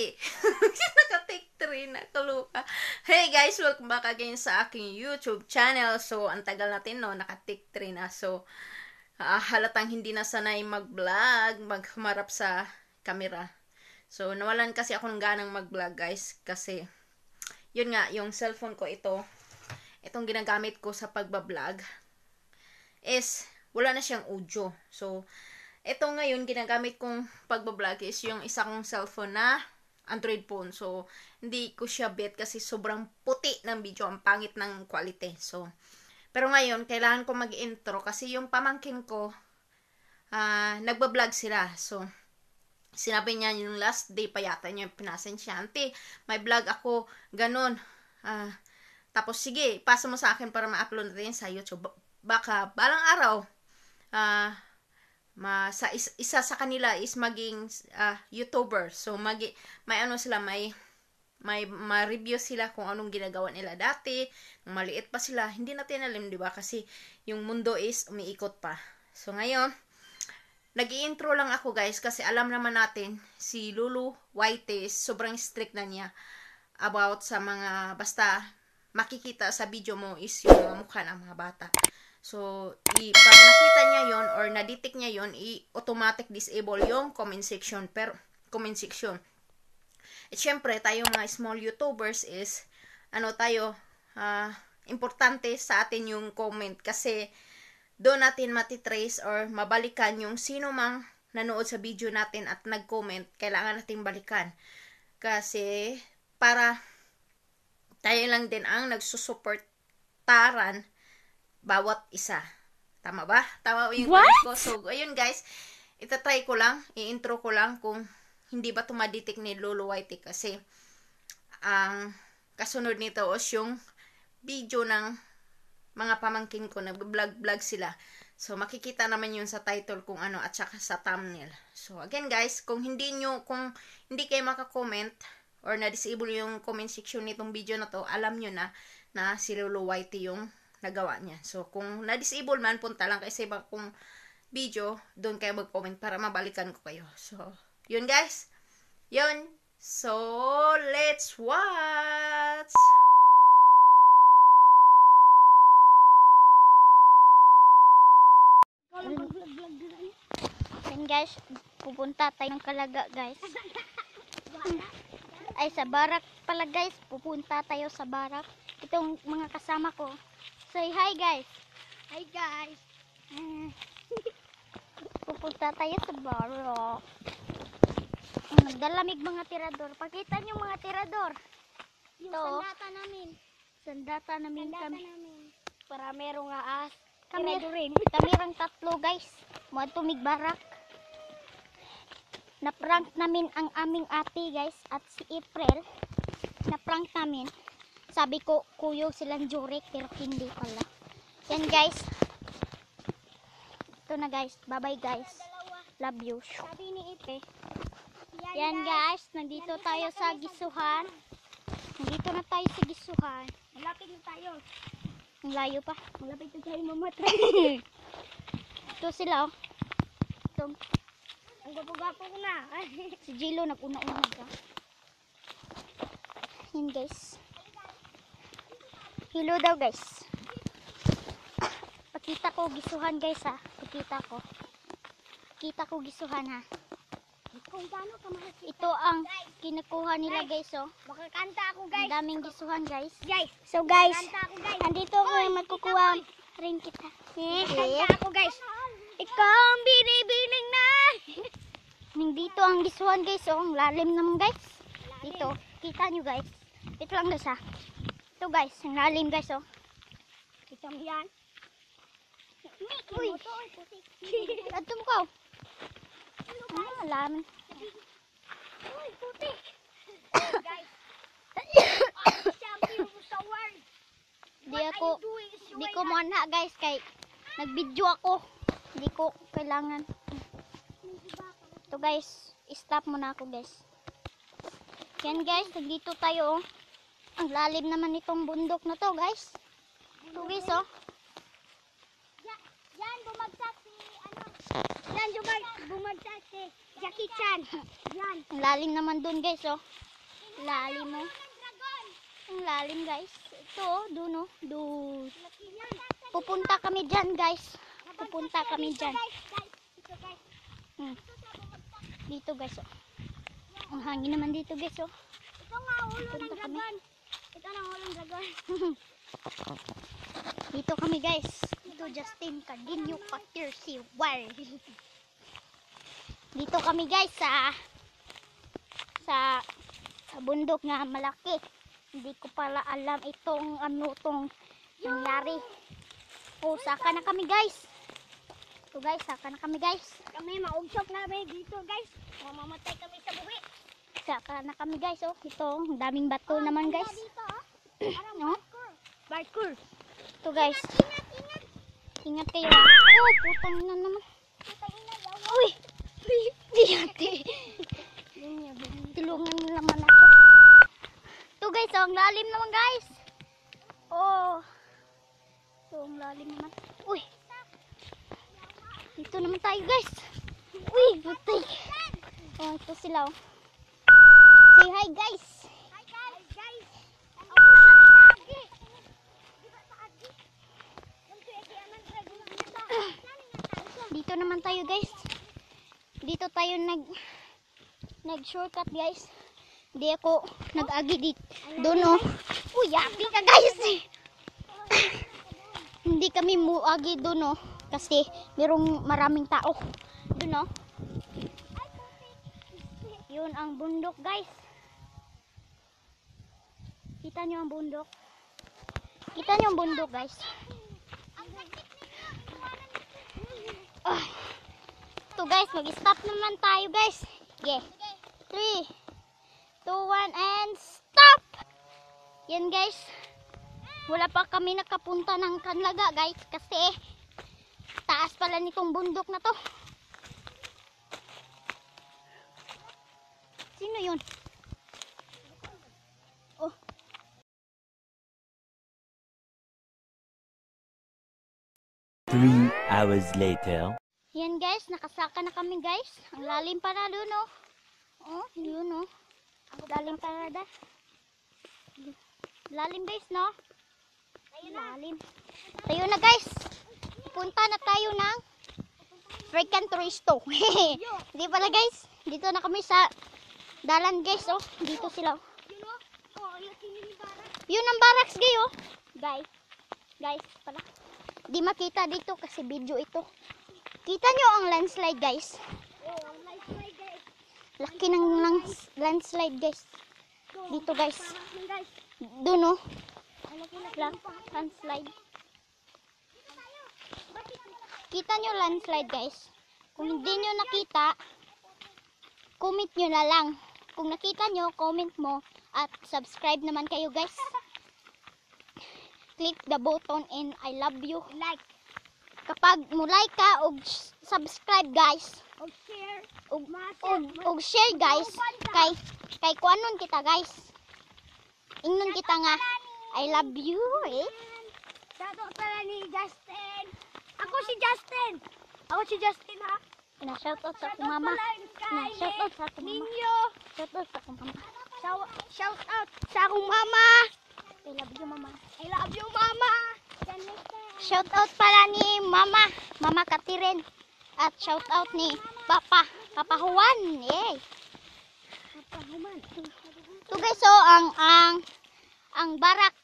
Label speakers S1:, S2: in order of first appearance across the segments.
S1: 3. Naka-take 3 na kaluka. Hey guys, welcome back again sa aking YouTube channel. So, ang tagal natin, no? Naka-take 3 na. So, halatang hindi na sanay mag-vlog, maghumarap sa camera. So, nawalan kasi ako ng ganang mag-vlog, guys. Kasi, yun nga, yung cellphone ko itong ginagamit ko sa pagbablog is, wala na siyang audio. So, ito ngayon, ginagamit kong pagbablog is yung isa kong cellphone na Android phone. So, hindi ko siya bet kasi sobrang puti ng video. Ang pangit ng quality. So, pero ngayon, kailangan ko mag-intro kasi yung pamangkin ko, nagbablog sila. So, sinabi niya yung last day pa yata niya, pinasen siya, "Auntie, may vlog ako, ganun. Tapos, sige, pasa mo sa akin para ma-upload natin sa YouTube. Baka, balang araw, isa sa kanila is maging YouTuber. So, may ano sila, may ma-review sila kung anong ginagawa nila dati. Nung maliit pa sila, hindi natin alam, di ba? Kasi yung mundo is umiikot pa. So, ngayon, nag-i-intro lang ako, guys, kasi alam naman natin, si Lulu White is sobrang strict na niya about sa mga, basta makikita sa video mo is yung mga mukha ng mga bata. So, pag nakita niya yon or na-detect niya yon, automatic disable yung comment section. Comment section. At syempre, tayo mga small YouTubers is, importante sa atin yung comment. Kasi, doon natin matitrace or mabalikan yung sino mang nanood sa video natin at nag-comment. Kailangan natin balikan. Kasi, para tayo lang din ang nagsusuportaran bawat isa. Tama ba? Tama yung point ko. So, ayun guys, itatry ko lang, i-intro ko lang kung hindi ba tumaditik ni Lulu White kasi ang kasunod nito is yung video ng mga pamangkin ko, nag-vlog sila. So, makikita naman yun sa title kung ano at saka sa thumbnail. So, again guys, kung hindi kayo makakomment or na-disable yung comment section nitong video na to, alam nyo na si Lulu White yung nagawa niya. So, kung na-disable man, punta lang kayo sa iba kong video, doon kayo mag-comment para mabalikan ko kayo. So, yun guys. Yun. So, let's watch!
S2: Yan guys, pupunta tayo ng Kalaga guys. Ay, sa barak pala guys. Pupunta tayo sa barak. Itong mga kasama ko. Say hi guys. Hi guys. Pupunta tayo sa barak. Nagdalamig mga tirador. Pakita nyo mga tirador. Yung sandata namin. Sandata namin kami. Para merong aas. Kami rang tatlo guys. Mga tumig barak. Na-prank namin ang aming ate guys. At si April. Na-prank namin. Sabi ko, kuyo silang Jurek, pero hindi pala. Yan guys. Ito na guys. Bye-bye guys. Love you. Sabi ni Ipe. Yan guys. Nandito tayo sa Gisuhan. Nandito na tayo sa Gisuhan. Malapit na tayo. Ang layo pa. Malapit na tayo mamatay. Ito sila oh. Ito. Ang gapo-gapo ko na. Si Jilo nag-una-una ka. Yan guys. Hello daw guys. Pakita ko Gisuhan guys ha. Pakita ko Gisuhan ha. Kung paano ka makikita. Ito ang kinukuha nila guys oh. Makakanta ako guys. Ang daming Gisuhan guys. So guys, andito ako yung magkukuha rin kita. Makakanta ako guys. Ikaw ang binibining na. Nandito ang Gisuhan guys oh. Ang lalim naman guys. Dito. Kita nyo guys. Ito lang guys ha. Ito guys, ang lalim guys oh. Kita mo yan. Uy. Ato mo ko. Laman. Uy, puti. Guys. Champion sa world. Di ko manha guys kay nag-video ako. Hindi ko kailangan. Ito guys, stop muna ako guys. Yan guys, nandito tayo oh. Ang lalim naman itong bundok na to guys. Ito guys oh. Yan, bumagsak si ano. Saan bumagsak si Jackie Chan? Yan. Ang lalim naman dun guys, oh. Lalim, oh. Ang lalim guys. Ito, oh, dun, oh. Dun. Pupunta kami dyan guys. Pupunta kami dyan. Dito guys, oh. Ang hangin naman dito guys, oh. Ito nga ulo ng dragon. Ito na ulo ng dragon. Dito kami guys. Dito Justin Cardinio Patirsi War. Dito kami guys sa bundok na malaki. Hindi ko pala alam itong ano tong nangyari. Oh, saka na kami guys. Ito guys, saka na kami guys. Kami maugsok na dito guys. Mamamatay kami sa buwi. Saka na kami guys, oh. Ito, ang daming bato naman guys. No? Parkour. Ito guys. Ingat kayo. Oh, putang ina naman. Uy. Diyate. Tulungan mo naman ako. Ito guys, oh, ang lalim naman guys. Oh. Ito, ang lalim naman. Uy. Dito naman tayo guys. Uy, butik. Oh, ito sila, oh. Say hi guys. Hi guys. Dito naman tayo guys. Dito tayo nag-shortcut guys. Hindi ako nag-agi dito. Doon, oh. Uy, yapi ka guys. Hindi kami muagi doon, oh. Kasi merong maraming tao. Doon, oh. Yun ang bundok guys. Kita nyo ang bundok. Kita nyo ang bundok guys. Ito guys, mag-stop naman tayo guys. Okay. 3, 2, 1 and stop! Yan guys. Wala pa kami nakapunta ng Kanlaga guys. Kasi taas pala nitong bundok na to. Sino yun? Oh.
S3: Three hours later.
S2: Yan guys, nakasaka na kami guys. Ang lalim pa na doon, oh. Oh, yun, oh. Lalim pa na da. Lalim guys, no? Lalim. Tayo na guys. Punta na tayo ng freaking turisto. Hindi pala guys. Dito na kami sa dalan guys, oh. Dito sila. Yun ang barracks guys, oh. Guys, pala. Di makita dito kasi video ito. Kita nyo ang landslide guys. Laki ng landslide guys. Dito guys. Doon, oh. Landslide. Kita nyo landslide guys. Kung hindi nyo nakita, comment nyo na lang. Kung nakita nyo, comment mo. At subscribe naman kayo guys. Click the button and I love you. Like. Kapag mo like ka og subscribe guys. Og share. Og share guys. Kay kuanon kita guys. Ingnon kita nga I love you, eh. Shoutout pala ni Justin. Ako si Justin ha. Na shoutout sa akong mama. Na shoutout sa akong mama. Shoutout sa akong mama. Shoutout sa akong mama. I love you mama. I love you mama. Shoutout pala ni Mama Katiren. At shoutout ni Papa Juan. Yay. Papa Juan. Ito guys, so ang barak,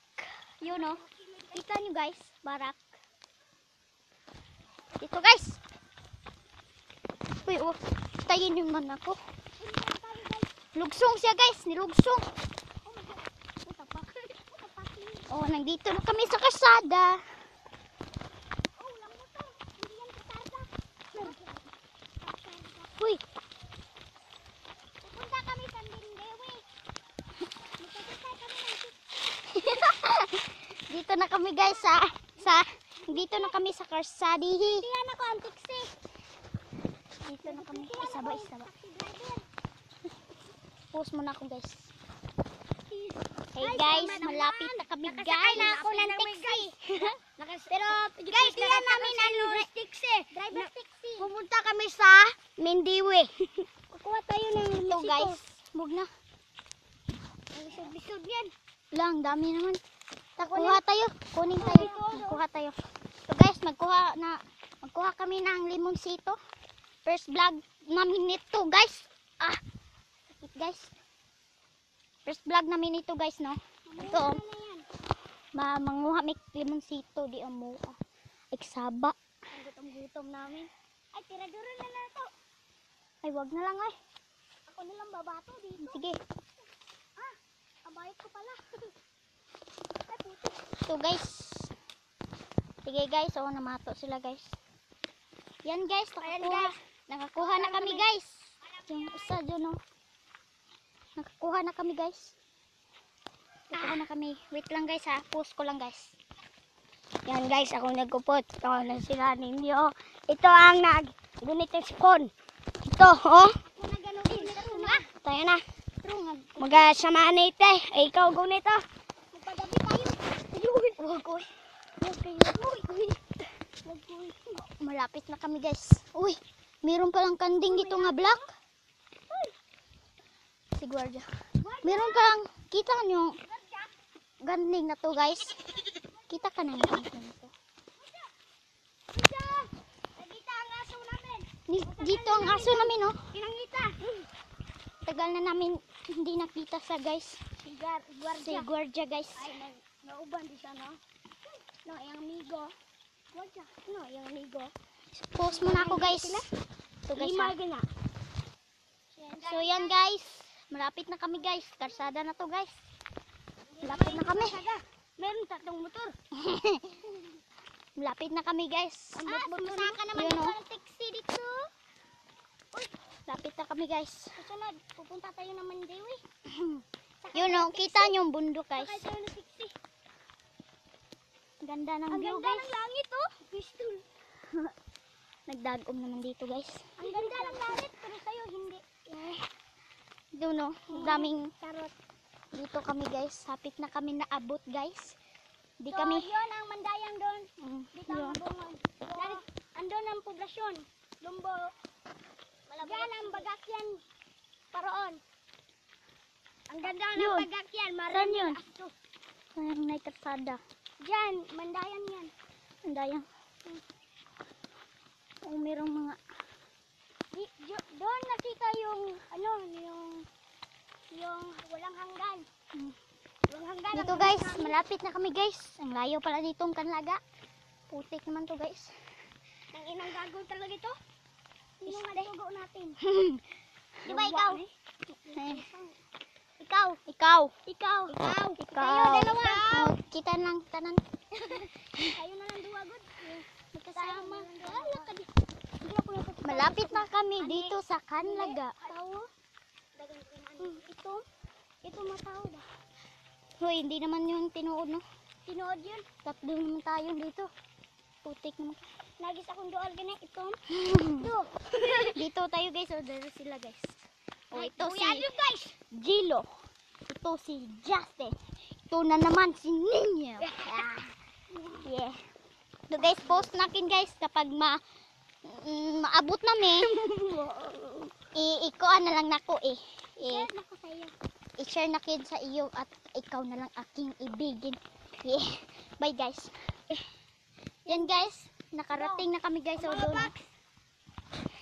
S2: yun know. Kita nyo guys, barak. Ito guys. Uy, oh, tayin yun man ako. Lugsong siya guys, nilugsong. Oh, nandito na kami sa kasada. Uy. Pupunta kami sa Mindewi. Dito na kami guys dito na kami sa Karsadihi. Diyan ako ang tiksi. Dito na kami. Isaba. Post muna ako guys. Hey guys, malapit na kami guys. Nakasakay na ako ng tiksi. Pero guys, diyan namin ano tiksi. Driver tiksi. Pupunta kami sa Mendiwe. Kukuha tayo ng ito guys. Mug na. Bisod yan. Lang, dami naman. Kuha tayo. Kunin tayo. Magkuha tayo. So guys, magkuha kami ng limonsito. First vlog namin ito guys. Sakit guys. First vlog namin ito guys, no? Ito. Manguha may limonsito di amo. Iksaba. Ang gutom namin. Ay, tira-dura na lang ito. Ay, wag na lang ay. Ako na lang babato dito. Sige. Kabayot ko pala. Ay, puti. So guys. Sige guys, namato sila guys. Yan guys, nakakuha na kami guys. Yung isa dyan, no? Nakakuha na kami guys. Nakakuha na kami. Wait lang guys ha, post ko lang guys. Yan guys, ako nagkupot. Ito na sila ninyo. Ito ang gunitong spawn. Ito, oh. Tayo na. Mag-samaan na ito. Ay, ikaw gunito. Magpagabi tayo. Uy. Malapit na kami guys. Uy, meron palang kanding dito nga black. Si Guardia. Meron palang, kita nyo kanding na to guys. Kita ka na yung kanding na to. Dito ang aso namin, oh. Pinangita. Tagal na namin hindi nakita sa guys. Si Guardia guys. Ay, nauban di siya, no? No, yung amigo. Guardia. No, yung amigo. Post muna ako guys. So guys, so yan guys. Malapit na kami guys. Karsada na to guys. Malapit na kami. Meron tatlong motor. Malapit na kami guys. Sumasaka naman yung taxi dito. Uy, lapit na kami guys. Susunod, pupunta tayo ng Mandewi. Yun o, kita nyo yung bundok guys. Ganda ng view guys. Ang ganda ng langit oh. Pistol. Nagdagom naman dito guys. Ang ganda ng langit pero sa'yo hindi. Doon o, daming karot. Dito kami guys. Hapit na kami naabot guys. Di so, kami. Yun ang Mandayang doon. Dito ang Mabungon. Andun ang poblasyon. Lumbo. Yan ang Bagakyan. Paroon. Ang ganda ng Bagakyan. Saan yun? Saan may karsada? Diyan. Mandayang yan. Mandayang. Merong mga. Doon nakita yung yung walang hanggan. Dito guys, malapit na kami guys. Ang layo pala ditong Kanlaga. Putik naman to guys. Ang inang gagol talaga ito. Sino nga dugo natin? Di ba ikaw? Ikaw. Kayo dalawa. Kita lang tanan. Kayo na lang duwagod. Magkasama. Malapit na kami dito sa Kanlaga. Ito matao ba? Hoy, hindi naman yun tinuod, no? Tinuod yun? Tatlo naman tayo dito. Putik naman. Nagis akong doon ganyan. Ito. Dito tayo guys. O, dito sila guys. O, ito si guys. Gilo. Ito si Justin. Ito na naman si Ninyo. Yeah. So guys, post natin guys kapag maabot namin. Ikuan na lang nako eh. I-share na kid sa iyo at ikaw na lang aking ibigin. Yeah. Bye guys. Yan guys, nakarating na kami guys. Doon.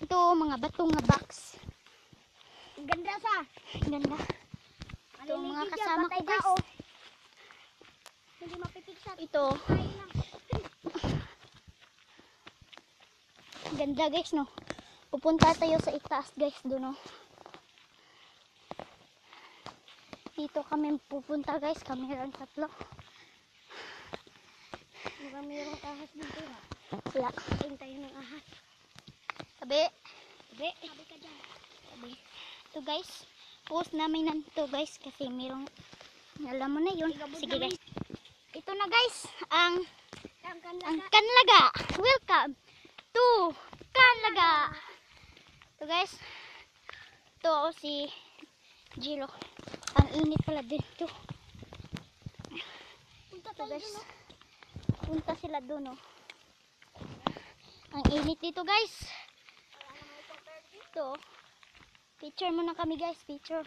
S2: Ito mga batong nga box. Ganda sa. Ganda. Ito mga kasama ko guys. Hindi mapipigsa. Ito. Ganda guys no. Pupunta tayo sa itaas guys doon no. Dito kami pupunta guys, kami lang tatlo. Mayroong ahas dito na. Wala. Tingin tayo ng ahas. Tabi. Tabi ka dyan. Tabi. Ito guys, post namin nandito guys kasi mayroong, alam mo na yun. Sige guys. Ito na guys, ang Kanlaga. Welcome to Kanlaga. Ito guys. Ito ako si Gilo. Ang init pala dito. Ito guys. Punta sila doon oh. Ang init dito guys. dito. Picture muna kami guys, picture.